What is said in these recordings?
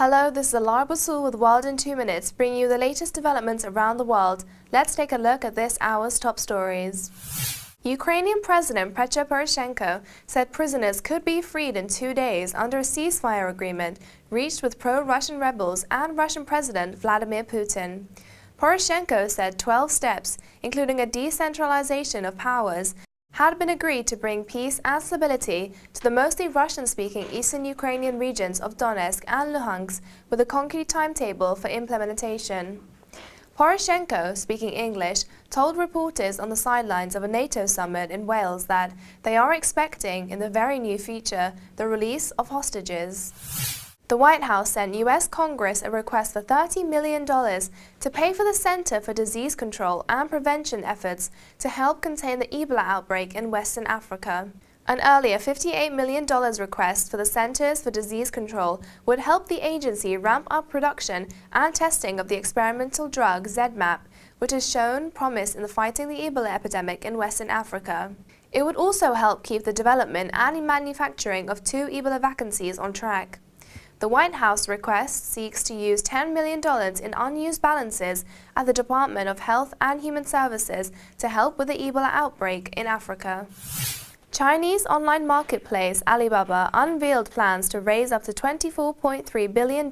Hello, this is Alar Basul with World in 2 Minutes, bringing you the latest developments around the world. Let's take a look at this hour's top stories. Ukrainian President Petro Poroshenko said prisoners could be freed in 2 days under a ceasefire agreement reached with pro-Russian rebels and Russian President Vladimir Putin. Poroshenko said 12 steps, including a decentralization of powers, had been agreed to bring peace and stability to the mostly Russian-speaking eastern Ukrainian regions of Donetsk and Luhansk, with a concrete timetable for implementation. Poroshenko, speaking English, told reporters on the sidelines of a NATO summit in Wales that they are expecting, in the very near future, the release of hostages. The White House sent U.S. Congress a request for $30 million to pay for the Center for Disease Control and Prevention efforts to help contain the Ebola outbreak in Western Africa. An earlier $58 million request for the Centers for Disease Control would help the agency ramp up production and testing of the experimental drug ZMapp, which has shown promise in fighting the Ebola epidemic in Western Africa. It would also help keep the development and manufacturing of 2 Ebola vaccines on track. The White House request seeks to use $10 million in unused balances at the Department of Health and Human Services to help with the Ebola outbreak in Africa. Chinese online marketplace Alibaba unveiled plans to raise up to $24.3 billion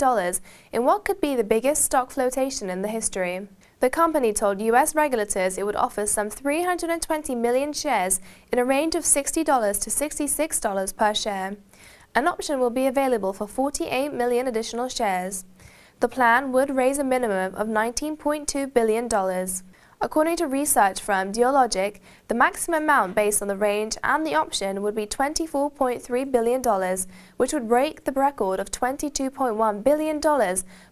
in what could be the biggest stock flotation in the history. The company told U.S. regulators it would offer some 320 million shares in a range of $60 to $66 per share. An option will be available for 48 million additional shares. The plan would raise a minimum of $19.2 billion. According to research firm Dealogic, the maximum amount based on the range and the option would be $24.3 billion, which would break the record of $22.1 billion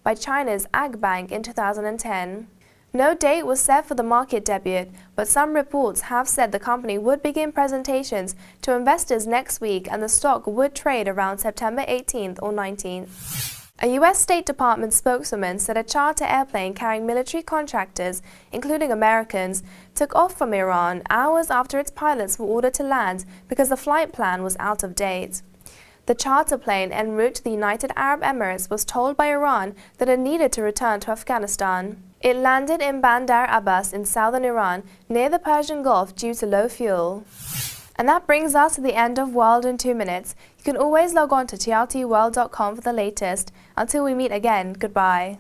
by China's Ag Bank in 2010. No date was set for the market debut, but some reports have said the company would begin presentations to investors next week and the stock would trade around September 18th or 19th. A U.S. State Department spokeswoman said a charter airplane carrying military contractors, including Americans, took off from Iran hours after its pilots were ordered to land because the flight plan was out of date. The charter plane en route to the United Arab Emirates was told by Iran that it needed to return to Afghanistan. It landed in Bandar Abbas in southern Iran, near the Persian Gulf, due to low fuel. And that brings us to the end of World in 2 Minutes. You can always log on to trtworld.com for the latest. Until we meet again, goodbye.